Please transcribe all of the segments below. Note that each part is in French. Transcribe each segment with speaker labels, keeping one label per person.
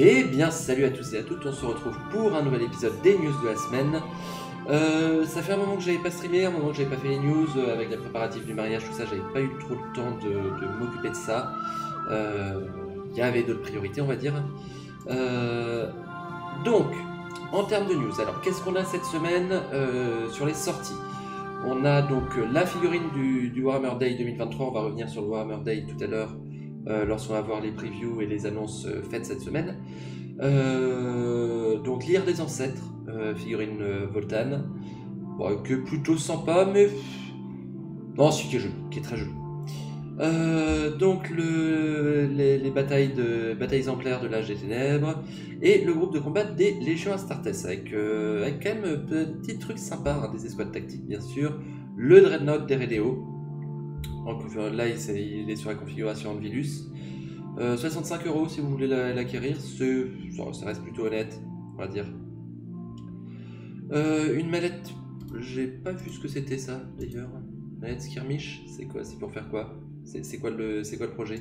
Speaker 1: Eh bien, salut à tous et à toutes, on se retrouve pour un nouvel épisode des news de la semaine. Ça fait un moment que j'avais pas streamé, un moment que j'avais pas fait les news, avec les préparatifs du mariage, tout ça, j'avais pas eu trop le temps de m'occuper de ça. Il y avait d'autres priorités, on va dire. Donc, en termes de news, alors qu'est-ce qu'on a cette semaine sur les sorties? On a donc la figurine du Warhammer Day 2023, on va revenir sur le Warhammer Day tout à l'heure, lorsqu'on va voir les previews et les annonces faites cette semaine. Donc l'Ire des Ancêtres, figurine Voltan, bon, que plutôt sympa, mais non, celui qui est joli, qui est très joli. Donc les batailles exemplaires de l'Âge des Ténèbres et le groupe de combat des Légions Astartes avec quand même petit truc sympa, hein, des escouades tactiques bien sûr, le Dreadnought d'Eredeo. Là il est sur la configuration Anvilus. 65 € si vous voulez l'acquérir, ça reste plutôt honnête, on va dire. Une mallette, j'ai pas vu ce que c'était ça d'ailleurs. Mallette skirmish, c'est quoi? C'est pour faire quoi? C'est quoi le projet?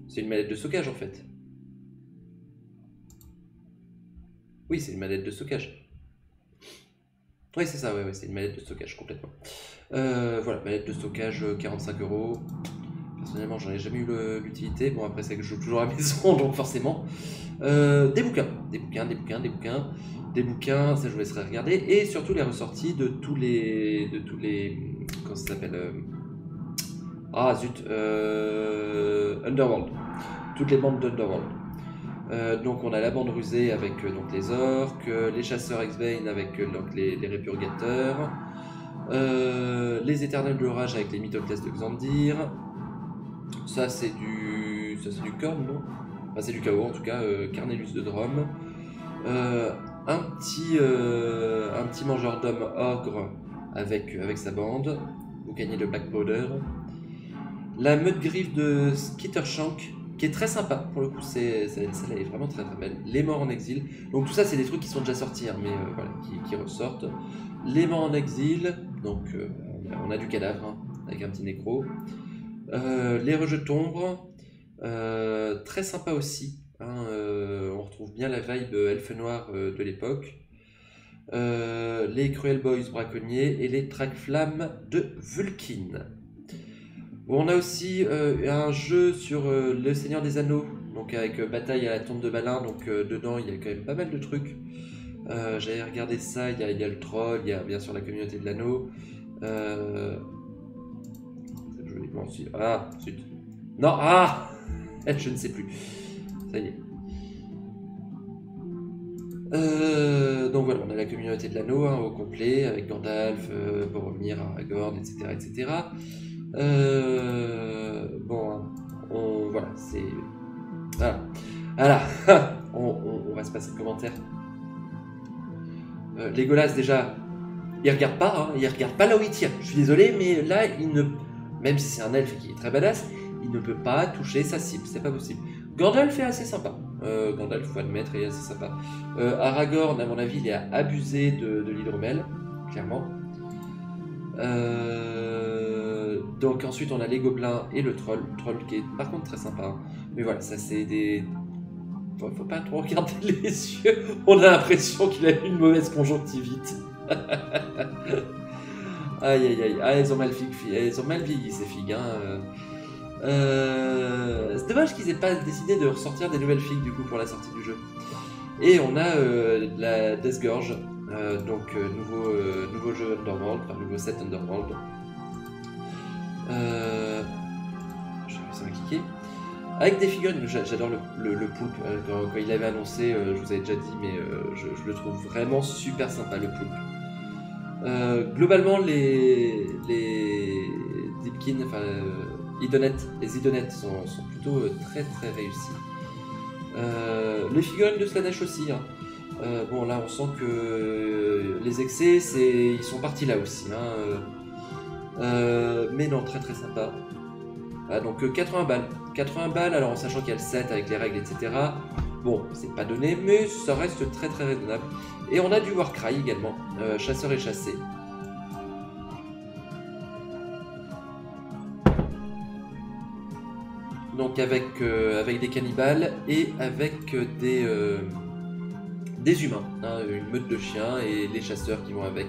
Speaker 1: C'est une mallette de stockage en fait. Oui, c'est une mallette de stockage. Oui, c'est ça, ouais, c'est une mallette de stockage complètement. Voilà, mallette de stockage 45 €. Personnellement, j'en ai jamais eu l'utilité. Bon, après, c'est que je joue toujours à la maison, donc forcément. Des bouquins, ça je vous laisserai regarder. Et surtout les ressorties de tous les. Comment ça s'appelle? Ah zut, Underworld. Toutes les bandes d'Underworld. Donc on a la bande rusée avec donc les orques, les chasseurs X-Bane avec donc les répurgateurs, les éternels de l'orage avec les mythoclastes de Xandir. Ça c'est du corne, non? Enfin c'est du chaos en tout cas, Carnelius de Drum. Un petit mangeur d'hommes ogre avec sa bande, boucanier de Black Powder. La meute griffe de Skittershank, qui est très sympa, pour le coup, celle-là est vraiment très très belle. Les morts en exil, donc tout ça c'est des trucs qui sont déjà sortis, hein, mais voilà, qui ressortent. Les morts en exil, donc on a du cadavre, hein, avec un petit nécro. Les rejetons, très sympa aussi, hein, on retrouve bien la vibe elfe noire de l'époque. Les Cruel Boys braconniers et les Track Flammes de Vulkin. Bon, on a aussi un jeu sur le Seigneur des Anneaux, donc avec bataille à la tombe de Balin, donc dedans il y a quand même pas mal de trucs. J'avais regardé ça, il y a le troll, il y a bien sûr la communauté de l'anneau. Joliment aussi. Ah, zut. Non, ah je ne sais plus. Ça y est. Donc voilà, on a la communauté de l'anneau hein, au complet, avec Gandalf, Boromir, Aragorn, etc. etc. Bon, voilà, c'est... Voilà, on va se passer le commentaire. Legolas, déjà, il regarde pas, hein, il regarde pas là où il tire. Je suis désolé, mais là, même si c'est un elfe qui est très badass, il ne peut pas toucher sa cible, c'est pas possible. Gandalf est assez sympa. Gandalf, faut admettre, est assez sympa. Aragorn, à mon avis, il est abusé de l'hydromel, clairement. Donc ensuite on a les gobelins et le troll qui est par contre très sympa, hein. Mais voilà, ça c'est des... Faut pas trop regarder les yeux, on a l'impression qu'il a eu une mauvaise conjonctivite. Aïe aïe aïe, elles ont mal vieilli ces figues, hein. C'est dommage qu'ils aient pas décidé de ressortir des nouvelles figues du coup pour la sortie du jeu. Et on a la Deathgorge, donc nouveau jeu Underworld, enfin nouveau set Underworld. Je sais pas si ça m'a cliqué. Avec des figurines, j'adore le poulpe. Quand il avait annoncé, je vous avais déjà dit, mais je le trouve vraiment super sympa le poulpe. Globalement, les Deepkin, enfin les idonettes sont plutôt très très réussis. Les figurines de Slaanesh aussi. Hein. Bon là on sent que les excès ils sont partis là aussi. Hein. Mais non, très très sympa. Ah, donc 80 balles. 80 balles, alors en sachant qu'il y a le set avec les règles, etc. Bon, c'est pas donné, mais ça reste très très raisonnable. Et on a du Warcry également, chasseur et chassé. donc avec des cannibales et avec des humains, hein, une meute de chiens et les chasseurs qui vont avec.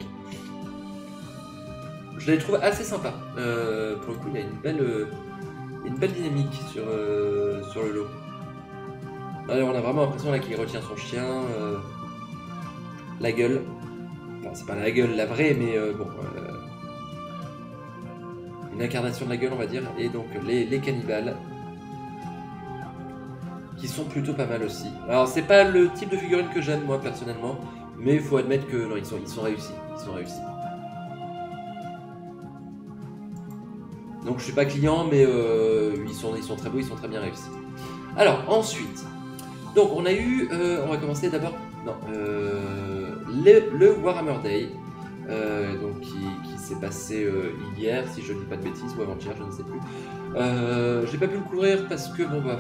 Speaker 1: Je les trouve assez sympas. Pour le coup, il y a une belle dynamique sur le lot. Alors, on a vraiment l'impression là qu'il retient son chien, la gueule. Enfin, c'est pas la gueule la vraie, mais bon, une incarnation de la gueule, on va dire. Et donc les cannibales, qui sont plutôt pas mal aussi. Alors, c'est pas le type de figurine que j'aime moi personnellement, mais il faut admettre que non, ils sont réussis. Ils sont réussis. Donc je suis pas client, mais ils sont très beaux, ils sont très bien réussis. Alors ensuite, donc on a eu, on va commencer d'abord, non, le Warhammer Day, donc qui s'est passé hier, si je ne dis pas de bêtises, ou avant-hier, je ne sais plus. J'ai pas pu le couvrir parce que bon bah,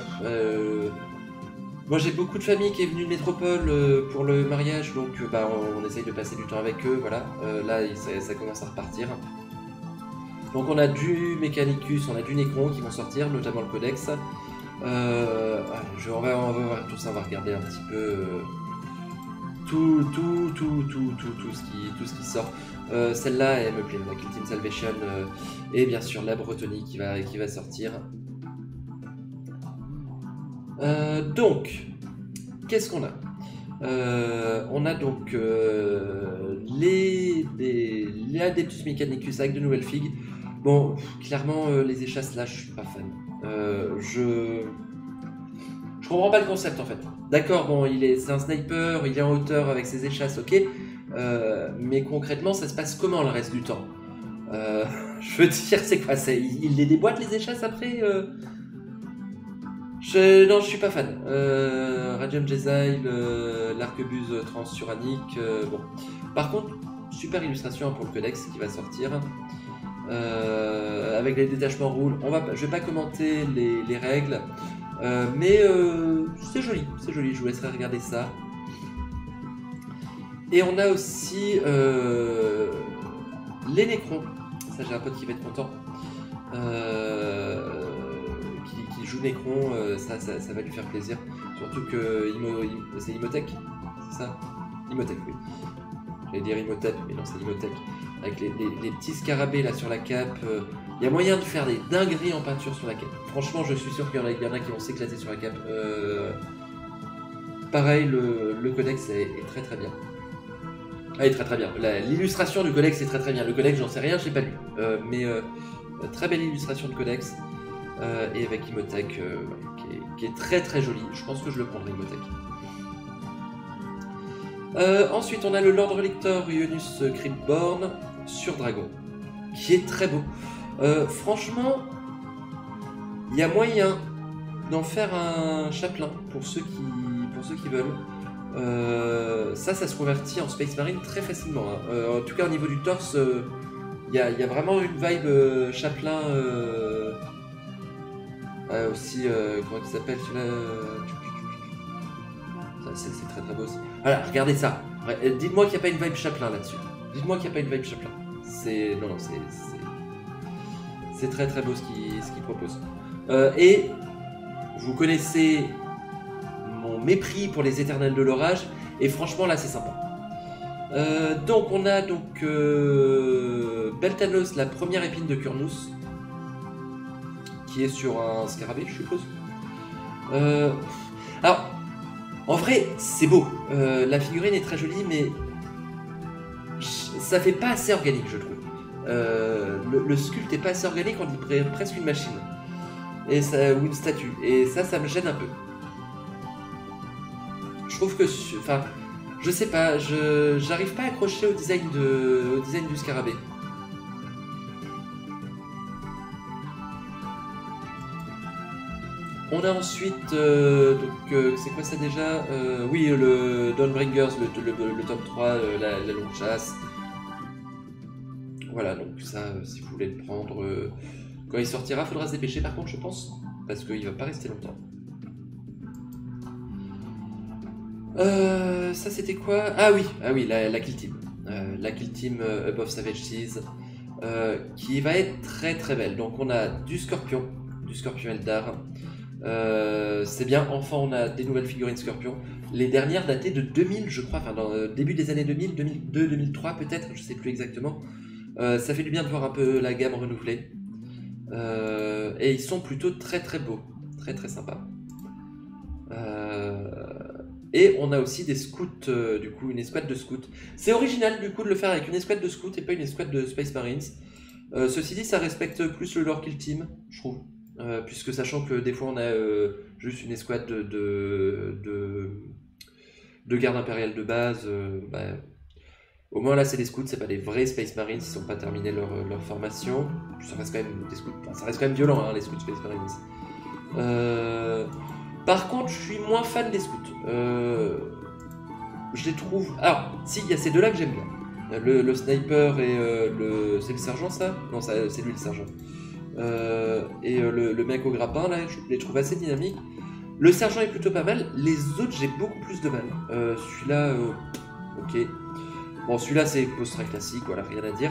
Speaker 1: moi j'ai beaucoup de familles qui est venue de métropole pour le mariage, donc bah on essaye de passer du temps avec eux, voilà. Là ça commence à repartir. Donc on a du Mechanicus, on a du Necron qui vont sortir, notamment le Codex. On va voir tout ça, on va regarder un petit peu tout ce qui sort. Celle-là, elle me plaît, la Kill Team Salvation et bien sûr la Bretonnie qui va sortir. Donc, qu'est-ce qu'on a? On a donc les Adeptus Mechanicus avec de nouvelles figues. Bon, clairement, les échasses là, je suis pas fan. Je comprends pas le concept en fait. D'accord, bon, c'est un sniper, il est en hauteur avec ses échasses, ok. Mais concrètement, ça se passe comment le reste du temps? Je veux dire, c'est quoi? Il les déboîte les échasses après non, je suis pas fan. Radium Jesile, l'arquebuse transuranique, bon. Par contre, super illustration pour le Codex qui va sortir. Avec les détachements roule. Je vais pas commenter les règles, mais c'est joli, je vous laisserai regarder ça. Et on a aussi les Necrons. Ça, j'ai un pote qui va être content. Qui joue Necron, ça va lui faire plaisir. Surtout que c'est Imhotep, c'est ça? Imhotep, oui. J'allais dire Imhotep, mais non, c'est Imhotep. Avec les petits scarabées là sur la cape. Il y a moyen de faire des dingueries en peinture sur la cape. Franchement, je suis sûr qu'il y en a qui vont s'éclater sur la cape. Pareil, le codex est très très bien. Ah, il est très très bien. L'illustration du codex est très très bien. Le codex, j'en sais rien, je l'ai pas lu. Mais très belle illustration de codex. Et avec Imhotep qui est très très joli. Je pense que je le prendrai, Imhotep. Ensuite, on a le Lord Relictor Ionus Cryptborn sur Dragon, qui est très beau. Franchement, il y a moyen d'en faire un chapelain pour ceux qui veulent. Ça se convertit en Space Marine très facilement. Hein. En tout cas, au niveau du torse, il y a vraiment une vibe chapelain. Aussi, comment il s'appelle celui-là? C'est très très beau aussi. Voilà, regardez ça. Dites-moi qu'il n'y a pas une vibe chapelain là-dessus. Dites-moi qu'il n'y a pas une vibe chapelain. Non, c'est très très beau ce qu'il propose. Et vous connaissez mon mépris pour les éternels de l'orage, et franchement là c'est sympa. Donc on a Beltanos, la première épine de Kurnus, qui est sur un scarabée, je suppose. Alors, en vrai, c'est beau. La figurine est très jolie, mais ça fait pas assez organique, je trouve. Le sculpte est pas assez organique, on dirait presque une machine. Ou une statue. Et ça me gêne un peu. Je trouve que... Enfin, je sais pas, j'arrive pas à accrocher au design du scarabée. On a ensuite, c'est quoi ça déjà? Oui, le Dawnbringers, le top 3, la longue chasse. Voilà, donc ça, si vous voulez le prendre, quand il sortira, il faudra se dépêcher par contre, je pense, parce qu'il va pas rester longtemps. Ça c'était quoi? Ah oui, la Kill Team. La Kill Team Above Savage Seas, qui va être très très belle. Donc on a du Scorpion Eldar. C'est bien, enfin on a des nouvelles figurines Scorpion. Les dernières dataient de 2000 je crois, enfin dans le début des années 2000, 2002, 2003 peut-être, je sais plus exactement. Ça fait du bien de voir un peu la gamme renouvelée. Et ils sont plutôt très très beaux, très très sympas. Et on a aussi des scouts, du coup une escouade de scouts. C'est original du coup de le faire avec une escouade de scouts et pas une escouade de Space Marines. Ceci dit, ça respecte plus le lore Kill Team, je trouve. Puisque sachant que des fois on a juste une escouade de garde impériale de base, au moins là c'est des scouts, c'est pas des vrais Space Marines, ils sont pas terminés leur formation. Ça reste quand même des scouts, enfin, ça reste quand même violent hein, les scouts Space Marines. Par contre je suis moins fan des scouts. Je les trouve... Alors, si, il y a ces deux-là que j'aime bien. Le sniper et le... C'est le sergent ça? Non, c'est lui le sergent. Et le mec au grappin là, je les trouve assez dynamiques. Le sergent est plutôt pas mal, les autres j'ai beaucoup plus de mal. Celui-là, ok. Bon, celui-là c'est post-très classique, voilà, rien à dire.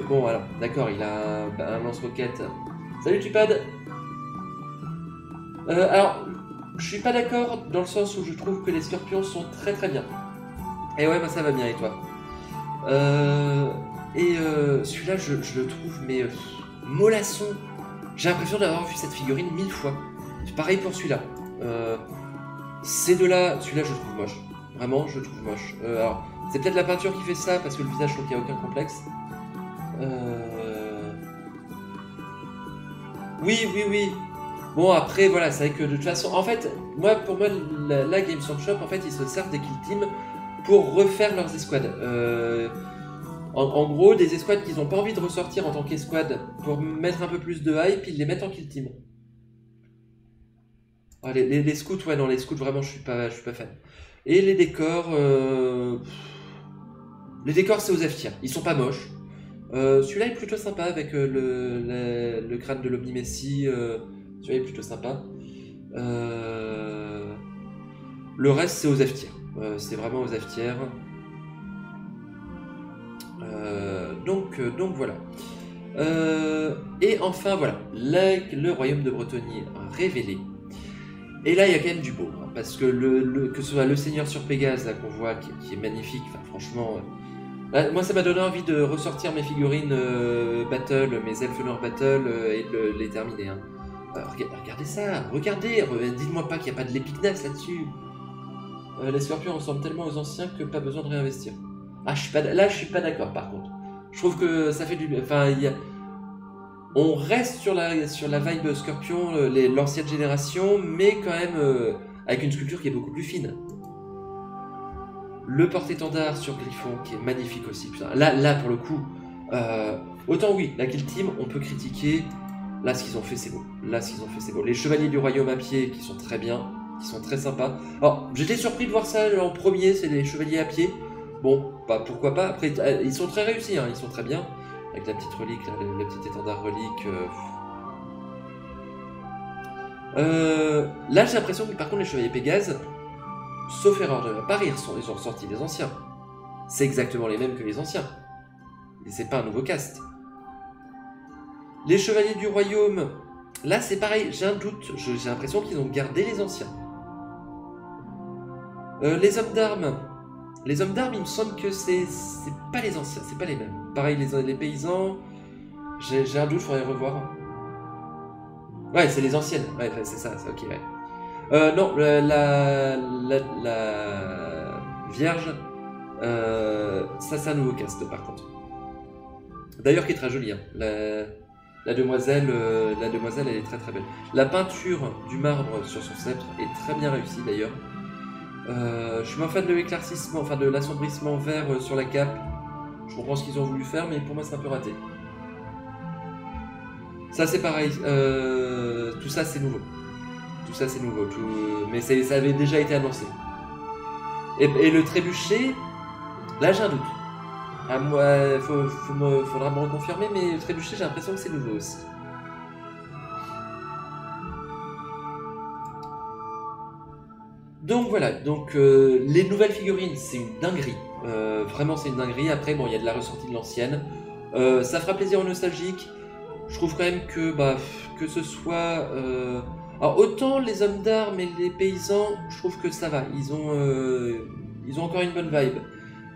Speaker 1: Bon, alors, d'accord, il a un lance-roquette. Salut Tupad. Alors, je suis pas d'accord dans le sens où je trouve que les scorpions sont très très bien. Et ouais, bah ça va bien, et toi? Celui-là, je le trouve, mais mollasson. J'ai l'impression d'avoir vu cette figurine 1000 fois. C'est pareil pour celui-là. Ces deux-là, celui-là, je le trouve moche. Vraiment, je le trouve moche. Alors, c'est peut-être la peinture qui fait ça, parce que le visage, je trouve qu'il n'y a aucun complexe. Oui. Bon, après, voilà, c'est vrai que de toute façon... En fait, pour moi, la Games Workshop, en fait, ils se servent des Kill Team pour refaire leurs escouades. En gros, des escouades qu'ils n'ont pas envie de ressortir en tant qu'escouade pour mettre un peu plus de hype, ils les mettent en Kill Team. Oh, les scouts, ouais, non, les scouts, vraiment, je suis pas fan. Et les décors... Les décors, c'est aux F-tiers. Ils sont pas moches. Celui-là est plutôt sympa avec le crâne de l'Omni-Messi. Celui-là est plutôt sympa. Le reste, c'est aux F-tiers. C'est vraiment aux F-tiers. Donc voilà. Et enfin, voilà. Le royaume de Bretonnie révélé. Et là, il y a quand même du beau. Hein, parce que que ce soit le Seigneur sur Pégase, là, qu'on voit, qui est magnifique. Enfin, franchement... Là, moi, ça m'a donné envie de ressortir mes figurines Battle, mes Elfenor Battle, et de les terminer. Hein. Regardez ça, regardez, dites-moi pas qu'il n'y a pas de l'épicness là-dessus. Les scorpions ressemblent tellement aux anciens que pas besoin de réinvestir. Ah, là, je suis pas d'accord par contre. Je trouve que ça fait du... Enfin, on reste sur la vibe scorpion, l'ancienne génération, mais quand même avec une sculpture qui est beaucoup plus fine. Le porte-étendard sur Griffon qui est magnifique aussi. Putain. Là pour le coup, autant oui, la Kill Team, on peut critiquer. Là, ce qu'ils ont fait, c'est beau. Les Chevaliers du Royaume à pied qui sont très bien, qui sont très sympas. Alors, j'étais surpris de voir ça en premier, c'est les Chevaliers à pied. Bon, bah pourquoi pas. Après, ils sont très réussis, hein, ils sont très bien. Avec la petite relique, là, le petit étendard relique. Là, j'ai l'impression que par contre, les Chevaliers Pégase, sauf erreur de ma part, ils ont ressorti les anciens. C'est exactement les mêmes que les anciens. Et c'est pas un nouveau cast. Les Chevaliers du Royaume, là c'est pareil, j'ai un doute. J'ai l'impression qu'ils ont gardé les anciens. Les hommes d'armes, il me semble que c'est pas les anciens, c'est pas les mêmes. Pareil, les paysans, j'ai un doute, faudrait revoir. Ouais, c'est les anciennes, ouais, c'est ça, c'est ok, ouais. Non, la Vierge, ça c'est un nouveau cast par contre. D'ailleurs qui est très joli, hein. La demoiselle, elle est très très belle. La peinture du marbre sur son sceptre est très bien réussie d'ailleurs. Je suis moins fan de l'éclaircissement, enfin de l'assombrissement vert sur la cape. Je comprends ce qu'ils ont voulu faire, mais pour moi c'est un peu raté. Ça c'est pareil, tout ça c'est nouveau. Mais ça avait déjà été annoncé. Et le trébuchet, là j'ai un doute. À moi, faudra me reconfirmer, mais le trébuchet, j'ai l'impression que c'est nouveau aussi. Donc voilà, les nouvelles figurines, c'est une dinguerie. Vraiment, c'est une dinguerie. Après, bon, il y a de la ressortie de l'ancienne. Ça fera plaisir aux nostalgiques. Je trouve quand même que, bah, que ce soit... Alors, autant les hommes d'armes et les paysans, je trouve que ça va. Ils ont encore une bonne vibe.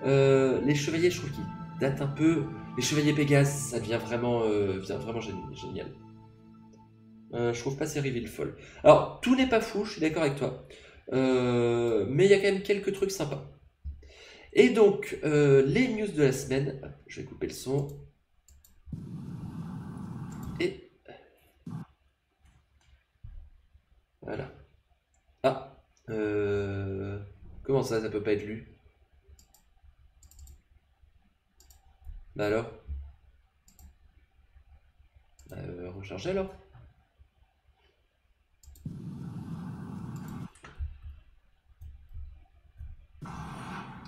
Speaker 1: Les chevaliers, je trouve qu'ils datent un peu. Les chevaliers Pégase, ça devient vraiment génial. Je trouve pas ces reveals folles. Alors, tout n'est pas fou, je suis d'accord avec toi. Mais il y a quand même quelques trucs sympas. Et donc, les news de la semaine. Je vais couper le son. Et... Voilà. Ah. Comment ça peut pas être lu? Bah alors? Recharger alors?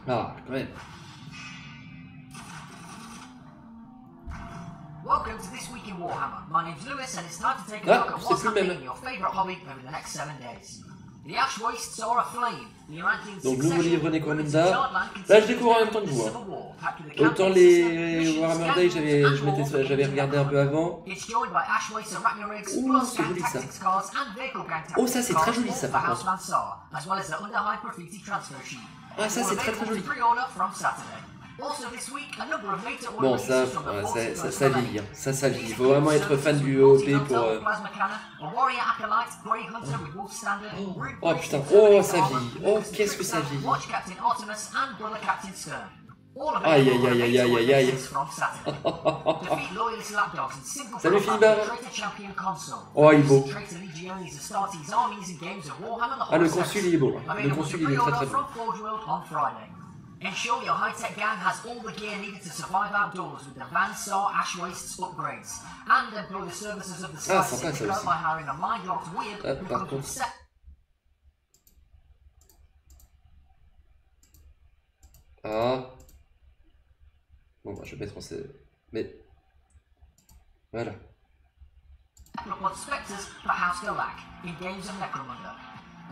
Speaker 1: Ah, quand même.
Speaker 2: Welcome to This Week in Warhammer. My name's Lewis and it's time to take a look at what's happening in your favourite hobby over the next 7 days. The Ash Wastes are aflame.
Speaker 1: Donc nouveau livre Necromunda. Là je découvre en même temps que vous. Autant les Warhammer Day j'avais regardé un peu avant. Ouh, c'est joli ça. Oh ça c'est très joli ça par contre. Ah ça c'est très joli. Bon ça vieillit, hein. Ça vieillit. Il faut vraiment être fan du OP pour... Oh putain, oh ça vieillit. Oh qu'est-ce que ça vieillit. Aïe aïe aïe aïe aïe aïe aïe. Salut Philibert. Oh il est beau. Ah le consul il est beau. Le consul il est très beau.
Speaker 2: Ensure your high-tech gang has all the gear needed to survive outdoors with the Van Sar Ash Wastes upgrades, and employ the services of the Sky Syndicate by hiring a mind-locked weird who can set...
Speaker 1: Ah. Bon bah je vais mettre en scène. Mais... Voilà.
Speaker 2: Spectres for House Galak in Games of Necromunda.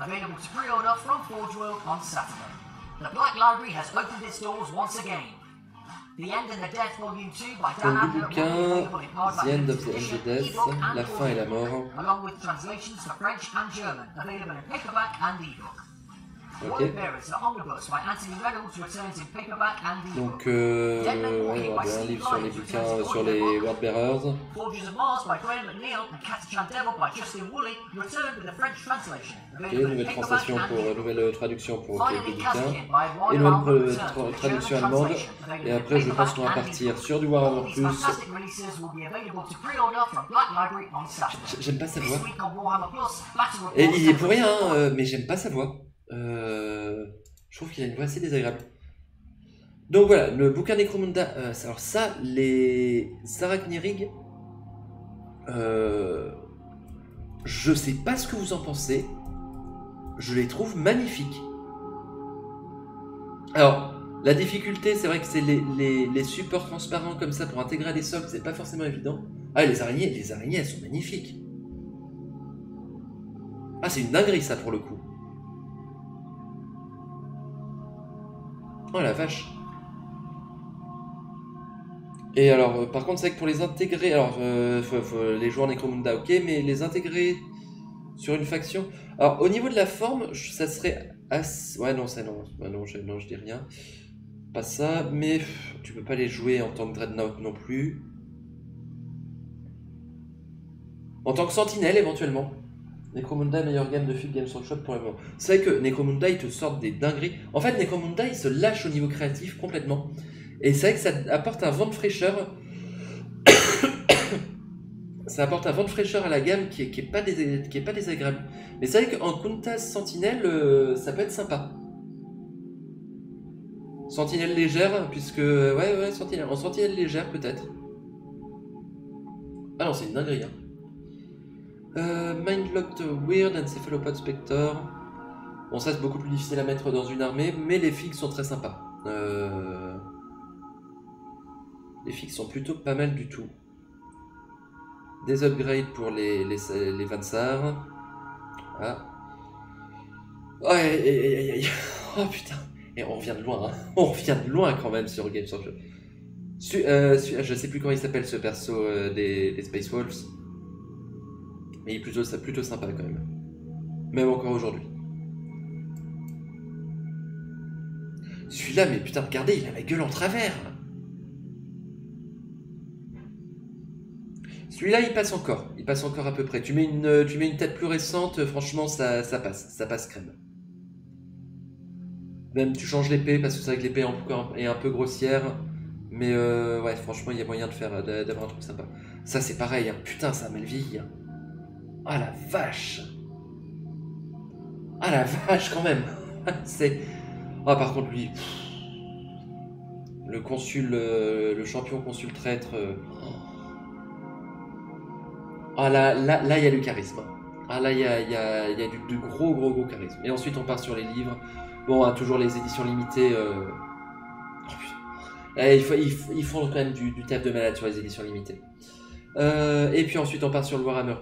Speaker 2: Available to pre-order from Forge World on Saturday. The Black Library has opened its doors once again. The End and the Death Volume 2 by Dan Adler will be available in hardback
Speaker 1: The End of the Death, La fin et la mort.
Speaker 2: Along with translations for French and German, available in paperback and ebook.
Speaker 1: Ok. Donc, ouais, on va un livre sur les bouquins, sur les Wordbearers. Ok, nouvelle traduction pour quelques bouquins. Et nouvelle traduction allemande. Et après, je pense qu'on va partir sur du Warhammer Plus. J'aime pas sa voix. Et il est pour rien, hein, mais j'aime pas sa voix. Je trouve qu'il a une voix assez désagréable. Donc voilà, le bouquin Necromunda. Alors ça, les Arachnirig, je sais pas ce que vous en pensez. Je les trouve magnifiques. Alors, la difficulté, c'est vrai que c'est les supports transparents comme ça pour intégrer les socles, c'est pas forcément évident. Ah, les araignées, elles sont magnifiques. Ah, c'est une dinguerie ça pour le coup. Oh la vache. Et alors, par contre, c'est vrai que pour les intégrer, alors, les joueurs Necromunda, ok, mais les intégrer sur une faction. Alors, au niveau de la forme, ça serait assez... Ouais, non, ça, non. Ouais, non, je dis rien. Pas ça, mais tu peux pas les jouer en tant que Dreadnought non plus. En tant que Sentinelle, éventuellement. Necromunda, meilleure gamme de Field Games Workshop pour le moment. C'est vrai que Necromunda, ils te sortent des dingueries. En fait, Necromunda, ils se lâchent au niveau créatif complètement. Et c'est vrai que ça apporte un vent de fraîcheur. Ça apporte un vent de fraîcheur à la gamme qui est pas désagréable. Mais c'est vrai qu'en Kuntas Sentinelle, ça peut être sympa. Sentinelle légère, puisque... Ouais, Sentinelle. En Sentinelle légère, peut-être. Ah non, c'est une dinguerie, hein. Mindlocked Weird and Cephalopod Spectre. Bon, ça c'est beaucoup plus difficile à mettre dans une armée, mais les figues sont très sympas. Les figues sont plutôt pas mal du tout. Des upgrades pour les Vansar. Ah. Aïe. Oh putain. Et on revient de loin, hein. On revient de loin quand même sur Games Workshop. Je sais plus comment il s'appelle ce perso des Space Wolves. Mais il est plutôt sympa quand même. Même encore aujourd'hui. Celui-là, mais putain, regardez, il a la gueule en travers. Celui-là, il passe encore. Il passe encore à peu près. Tu mets une tête plus récente, franchement, ça passe. Ça passe crème. Même tu changes l'épée, parce que c'est vrai que l'épée est un peu grossière. Mais ouais, franchement, il y a moyen d'avoir un truc sympa. Ça, c'est pareil. Hein. Putain, ça a mal vieilli. Hein. Ah la vache. Ah la vache, quand même. C'est... Ah, par contre, lui... Le consul... le champion consul traître... Ah là, il y a du charisme. Ah là, il y a du gros charisme. Et ensuite, on part sur les livres. Bon, hein, toujours les éditions limitées... Oh, putain. Ils font quand même du taf de malade sur les éditions limitées. Et puis ensuite, on part sur le Warhammer+.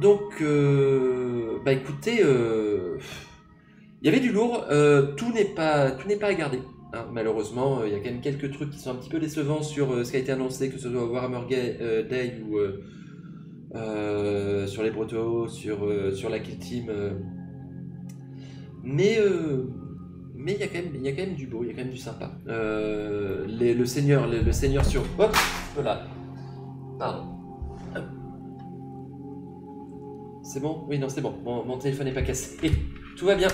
Speaker 1: Donc, bah écoutez, il y avait du lourd, tout n'est pas à garder. Hein, malheureusement, il y a quand même quelques trucs qui sont un petit peu décevants sur ce qui a été annoncé, que ce soit Warhammer Day ou sur les Protos, sur la Kill Team. Mais il y a quand même du beau, il y a quand même du sympa. Le seigneur sur... Hop, voilà. Pardon. C'est bon? Oui, non, c'est bon. Mon téléphone n'est pas cassé. Tout va bien.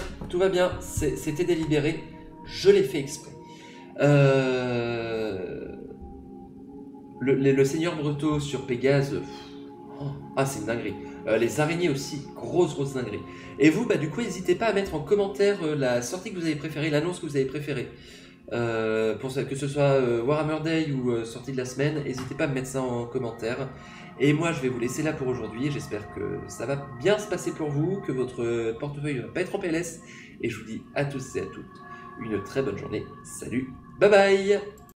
Speaker 1: C'était délibéré. Je l'ai fait exprès. Le Seigneur Breton sur Pégase. C'est une dinguerie. Les araignées aussi. Grosse dinguerie. Et vous, bah du coup, n'hésitez pas à mettre en commentaire la sortie que vous avez préférée, l'annonce que vous avez préférée. Pour ça, que ce soit Warhammer Day ou sortie de la semaine, n'hésitez pas à me mettre ça en commentaire. Et moi, je vais vous laisser là pour aujourd'hui. J'espère que ça va bien se passer pour vous, que votre portefeuille ne va pas être en PLS. Et je vous dis à tous et à toutes une très bonne journée. Salut, bye bye.